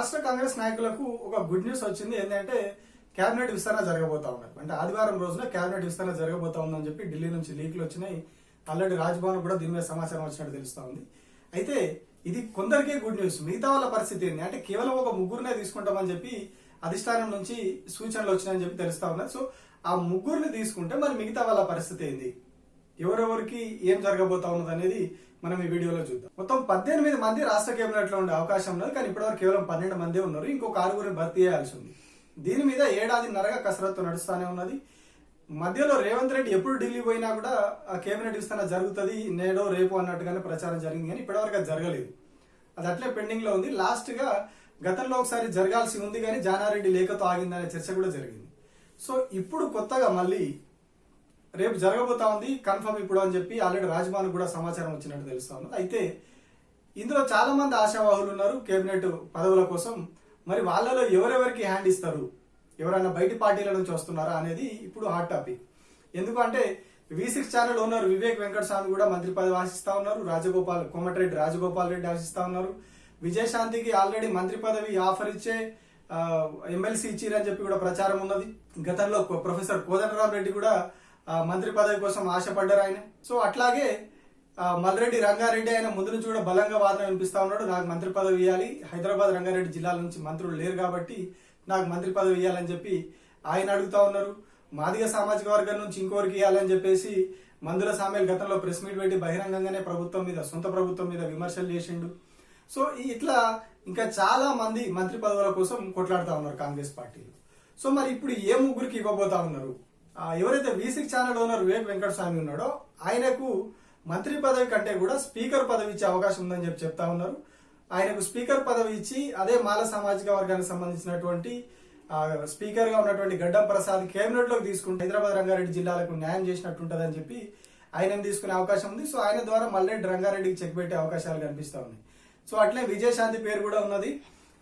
రాష్ట్ర కాంగ్రెస్ నాయకులకు ఒక గుడ్ న్యూస్ వచ్చింది. ఏంటంటే కేబినెట్ విస్తరణ జరగబోతా ఉన్నారు. అంటే ఆదివారం రోజున కేబినెట్ విస్తరణ జరగబోతా ఉందని చెప్పి ఢిల్లీ నుంచి లీక్లు వచ్చినాయి. ఆల్రెడీ రాజ్భవన్ కూడా దీని మీద సమాచారం వచ్చినట్టు తెలుస్తా ఉంది. అయితే ఇది కొందరికే గుడ్ న్యూస్. మిగతా వాళ్ళ పరిస్థితి ఏంటి అంటే కేవలం ఒక ముగ్గురునే తీసుకుంటామని చెప్పి అధిష్టానం నుంచి సూచనలు వచ్చినాయని చెప్పి తెలుస్తా ఉన్నారు. సో ఆ ముగ్గురిని తీసుకుంటే మరి మిగతా వాళ్ళ పరిస్థితి ఏంది, ఎవరెవరికి ఏం జరగబోతా ఉన్నది అనేది మనం ఈ వీడియోలో చూద్దాం. మొత్తం 18 మంది రాష్ట్ర కేబినెట్ లో ఉండే అవకాశం ఉన్నది. కానీ ఇప్పటివరకు కేవలం 12 మంది ఉన్నారు. ఇంకొక 6 భర్తీ చేయాల్సి ఉంది. దీని మీద ఏడాదిన్నరగా కసరత్తు నడుస్తూనే ఉన్నది. మధ్యలో రేవంత్ రెడ్డి ఎప్పుడు ఢిల్లీ పోయినా కూడా ఆ కేబినెట్ విస్తరణ జరుగుతుంది నేడో రేపు అన్నట్టుగానే ప్రచారం జరిగింది. కానీ ఇప్పటివరకు అది జరగలేదు. అది అట్లే పెండింగ్ లో ఉంది. లాస్ట్ గా గతంలో ఒకసారి జరగాల్సి ఉంది కానీ జానారెడ్డి లేఖతో ఆగిందనే చర్చ కూడా జరిగింది. సో ఇప్పుడు కొత్తగా మళ్ళీ రేపు జరగబోతా ఉంది కన్ఫర్మ్ ఇప్పుడు అని చెప్పి ఆల్రెడీ రాజ్భవన్ కూడా సమాచారం వచ్చినట్టు తెలుస్తా ఉంది. అయితే ఇందులో చాలా మంది ఆశావాహులు ఉన్నారు కేబినెట్ పదవుల కోసం. మరి వాళ్ళలో ఎవరెవరికి హ్యాండ్ ఇస్తారు, ఎవరైనా బయటి పార్టీల నుంచి వస్తున్నారా అనేది ఇప్పుడు హాట్ టాపిక్. ఎందుకంటే V6 channel owner Vivek Venkataswamy కూడా మంత్రి పదవి ఆశిస్తా ఉన్నారు. కోమటిరెడ్డి రాజగోపాల్ రెడ్డి ఆశిస్తా ఉన్నారు. విజయశాంతికి ఆల్రెడీ మంత్రి పదవి ఆఫర్ ఇచ్చే ఎమ్మెల్సీ ఇచ్చిరని చెప్పి కూడా ప్రచారం ఉన్నది. గతంలో ప్రొఫెసర్ కోదండరాం రెడ్డి కూడా మంత్రి పదవి కోసం ఆశపడ్డారు ఆయన. సో అట్లాగే మల్రెడ్డి రంగారెడ్డి ఆయన ముందు నుంచి కూడా బలంగా వాదన వినిపిస్తా ఉన్నాడు. నాకు మంత్రి పదవి ఇవ్వాలి, హైదరాబాద్ రంగారెడ్డి జిల్లాల నుంచి మంత్రులు లేరు కాబట్టి నాకు మంత్రి పదవి ఇవ్వాలని చెప్పి ఆయన అడుగుతా ఉన్నారు. మాదిగ సామాజిక వర్గం నుంచి ఇంకోరికి ఇవ్వాలని చెప్పేసి మందుల సామేల్ గతంలో ప్రెస్ మీట్ పెట్టి బహిరంగంగానే సొంత ప్రభుత్వం మీద విమర్శలు చేసిండు. సో ఇట్లా ఇంకా చాలా మంది మంత్రి పదవుల కోసం కొట్లాడుతా ఉన్నారు కాంగ్రెస్ పార్టీలు. సో మరి ఇప్పుడు ఏ ముగ్గురికి ఇవ్వబోతా ఉన్నారు? ఎవరైతే V6 channel owner Vivek Venkataswamy ఉన్నాడో ఆయనకు మంత్రి పదవి కంటే కూడా స్పీకర్ పదవి ఇచ్చే అవకాశం ఉందని చెప్పి చెప్తా ఉన్నారు. ఆయనకు స్పీకర్ పదవి ఇచ్చి అదే మాల సామాజిక వర్గానికి సంబంధించినటువంటి స్పీకర్ గా ఉన్నటువంటి గడ్డం ప్రసాద్ కేబినెట్ లోకి తీసుకుంటే హైదరాబాద్ రంగారెడ్డి జిల్లాలకు న్యాయం చేసినట్టు ఉంటుందని చెప్పి ఆయన తీసుకునే అవకాశం ఉంది. సో ఆయన ద్వారా మల్రెడ్డి రంగారెడ్డికి చెక్ పెట్టే అవకాశాలు కనిపిస్తా ఉన్నాయి. సో అట్లే విజయశాంతి పేరు కూడా ఉన్నది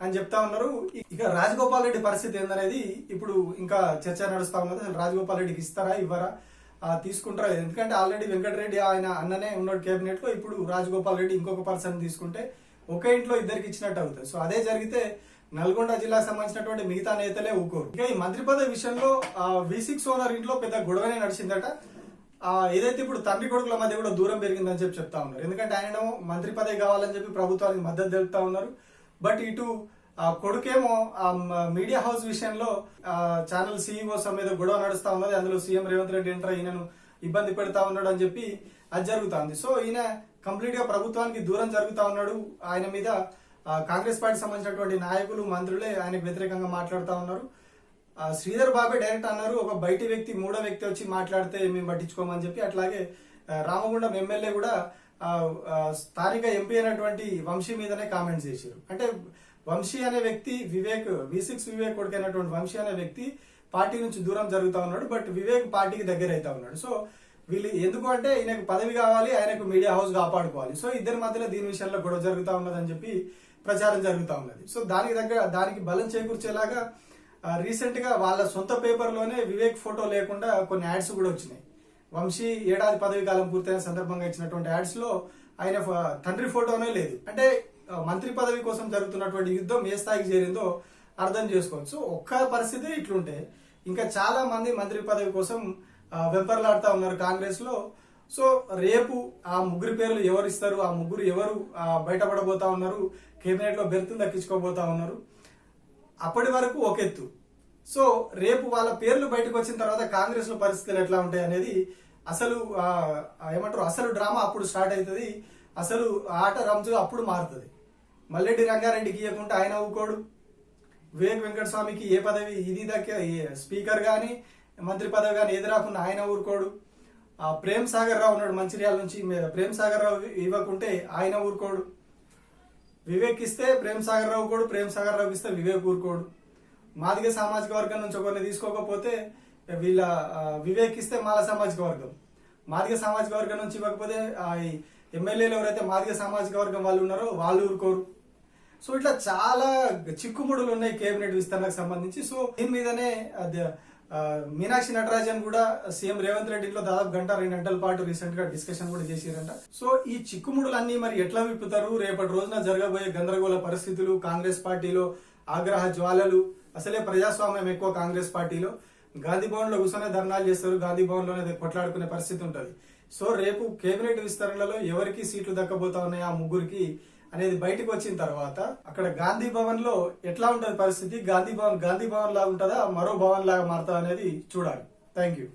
అని చెప్తా ఉన్నారు. ఇక రాజగోపాల్ రెడ్డి పరిస్థితి ఏందనేది ఇప్పుడు ఇంకా చర్చ నడుస్తా ఉన్నది. అసలు రాజగోపాల్ రెడ్డికి ఇస్తారా ఇవ్వరా, తీసుకుంటారా? ఎందుకంటే ఆల్రెడీ వెంకటరెడ్డి ఆయన అన్ననే ఉన్నాడు కేబినెట్ లో. ఇప్పుడు రాజగోపాల్ రెడ్డి ఇంకొక పర్సన్ తీసుకుంటే ఒకే ఇంట్లో ఇద్దరికి ఇచ్చినట్టు అవుతుంది. సో అదే జరిగితే నల్గొండ జిల్లాకు సంబంధించినటువంటి మిగతా నేతలే ఊకోరు. ఇక ఈ మంత్రి పదవి విషయంలో V6 ఓనర్ ఇంట్లో పెద్ద గొడవనే నడిచిందట. ఏదైతే ఇప్పుడు తండ్రి కొడుకుల మధ్య కూడా దూరం పెరిగిందని చెప్పి చెప్తా ఉన్నారు. ఎందుకంటే ఆయన మంత్రి పదవి కావాలని చెప్పి ప్రభుత్వానికి మద్దతు తెలుపుతా ఉన్నారు. బట్ ఇటు కొడుకేమో మీడియా హౌస్ విషయంలో ఛానల్ సీఈఓస్ మీద గొడవ నడుస్తా ఉన్నది. అందులో సీఎం రేవంత్ రెడ్డి ఎంటర్ ఈయనను ఇబ్బంది పెడతా ఉన్నాడు అని చెప్పి అది జరుగుతా ఉంది. సో ఈయన కంప్లీట్ గా ప్రభుత్వానికి దూరం జరుగుతా ఉన్నాడు. ఆయన మీద కాంగ్రెస్ పార్టీ సంబంధించినటువంటి నాయకులు మంత్రులే ఆయనకు వ్యతిరేకంగా మాట్లాడుతూ ఉన్నారు. శ్రీధర్ బాబే డైరెక్ట్ అన్నారు, ఒక బయటి వ్యక్తి మూడో వ్యక్తి వచ్చి మాట్లాడితే మేము పట్టించుకోమని చెప్పి. అట్లాగే రామగుండం ఎమ్మెల్యే కూడా స్థానిక ఎంపీ అయినటువంటి వంశీ మీదనే కామెంట్స్ చేశారు. అంటే వంశీ అనే వ్యక్తి V6 వివేక్ కొడుకైనటువంటి వంశీ అనే వ్యక్తి పార్టీ నుంచి దూరం జరుగుతా ఉన్నాడు. బట్ వివేక్ పార్టీకి దగ్గర అవుతా ఉన్నాడు. సో వీళ్ళు ఎందుకు అంటే ఈయనకు పదవి కావాలి, ఆయనకు మీడియా హౌస్ కాపాడుకోవాలి. సో ఇద్దరి మధ్యలో దీని విషయంలో గొడవ జరుగుతా ఉన్నదని చెప్పి ప్రచారం జరుగుతా ఉన్నది. సో దానికి బలం చేకూర్చేలాగా రీసెంట్ గా వాళ్ళ సొంత పేపర్ లోనే వివేక్ ఫోటో లేకుండా కొన్ని యాడ్స్ కూడా వచ్చినాయి. వంశీ ఏడాది పదవి కాలం పూర్తయిన సందర్భంగా ఇచ్చినటువంటి యాడ్స్ లో ఆయన తండ్రి ఫోటోనే లేదు. అంటే మంత్రి పదవి కోసం జరుగుతున్నటువంటి యుద్ధం ఏ స్థాయికి చేరిందో అర్థం చేసుకోవచ్చు. ఒక్క పరిస్థితి ఇట్లుంటే ఇంకా చాలా మంది మంత్రి పదవి కోసం వెంపర్లాడుతా ఉన్నారు కాంగ్రెస్ లో. సో రేపు ఆ ముగ్గురు పేర్లు ఎవరు ఇస్తారు, ఆ ముగ్గురు ఎవరు బయటపడబోతా ఉన్నారు, కేబినెట్ లో బెర్తులు దక్కించుకోబోతా ఉన్నారు. అప్పటి వరకు ఒక ఎత్తు. సో రేపు వాళ్ళ పేర్లు బయటకు వచ్చిన తర్వాత కాంగ్రెస్ లో పరిస్థితులు ఎట్లా ఉంటాయి అనేది అసలు డ్రామా అప్పుడు స్టార్ట్ అవుతుంది. అసలు ఆట రంజు అప్పుడు మారుతుంది. మల్లెడ్డి రంగారెడ్డికి ఇవ్వకుంటే ఆయన ఊకోడు. వివేక్ వెంకటస్వామికి ఏ పదవి ఇది స్పీకర్ గాని మంత్రి పదవి కానీ ఏది రాకుండా ఆయన ఊరుకోడు. ప్రేమ్ సాగర్ రావు ఉన్నాడు మంచిర్యాల నుంచి, ప్రేమ్ సాగర్ రావు ఇవ్వకుంటే ఆయన ఊరుకోడు. వివేక్ ఇస్తే ప్రేమ్ సాగర్ రావు కూడా, ప్రేమ్ సాగర్ రావుకి ఇస్తే వివేక్ ఊరుకోడు. మాదిగ సామాజిక వర్గం నుంచి ఒకరిని తీసుకోకపోతే వీళ్ళ వివేక్ ఇస్తే మాల సామాజిక వర్గం, మాదిగ సామాజిక వర్గం నుంచి ఇవ్వకపోతే ఎమ్మెల్యేలు ఎవరైతే మాదిగ సామాజిక వర్గం వాళ్ళు ఉన్నారో వాళ్ళు ఊరుకోరు. సో ఇట్లా చాలా చిక్కుముడులు ఉన్నాయి కేబినెట్ విస్తరణకు సంబంధించి. సో దీని మీదనే మీనాక్షి నటరాజన్ కూడా సీఎం రేవంత్ రెడ్డిలో దాదాపు గంట 2 గంటల పాటు రీసెంట్ గా డిస్కషన్ కూడా చేసిరంట. సో ఈ చిక్కుముడులన్నీ మరి ఎట్లా విప్పుతారు, రేపటి రోజున జరగబోయే గందరగోళ పరిస్థితులు, కాంగ్రెస్ పార్టీలో ఆగ్రహ జ్వాలలు, అసలే ప్రజాస్వామ్యం ఎక్కువ కాంగ్రెస్ పార్టీలో, గాంధీ భవన్ లో కూర్చొని ధర్నాలు చేస్తారు, గాంధీ భవన్ లోనే కొట్లాడుకునే పరిస్థితి ఉంటది. సో రేపు కేబినెట్ విస్తరణలో ఎవరికి సీట్లు దక్కబోతా ఉన్నాయి ఆ ముగ్గురికి అనేది బయటకు వచ్చిన తర్వాత అక్కడ గాంధీ భవన్ లో ఎట్లా ఉంటది పరిస్థితి, గాంధీ భవన్ లాగా ఉంటుందా, మరో భవన్ లాగా మారుతా అనేది చూడాలి. Thank you.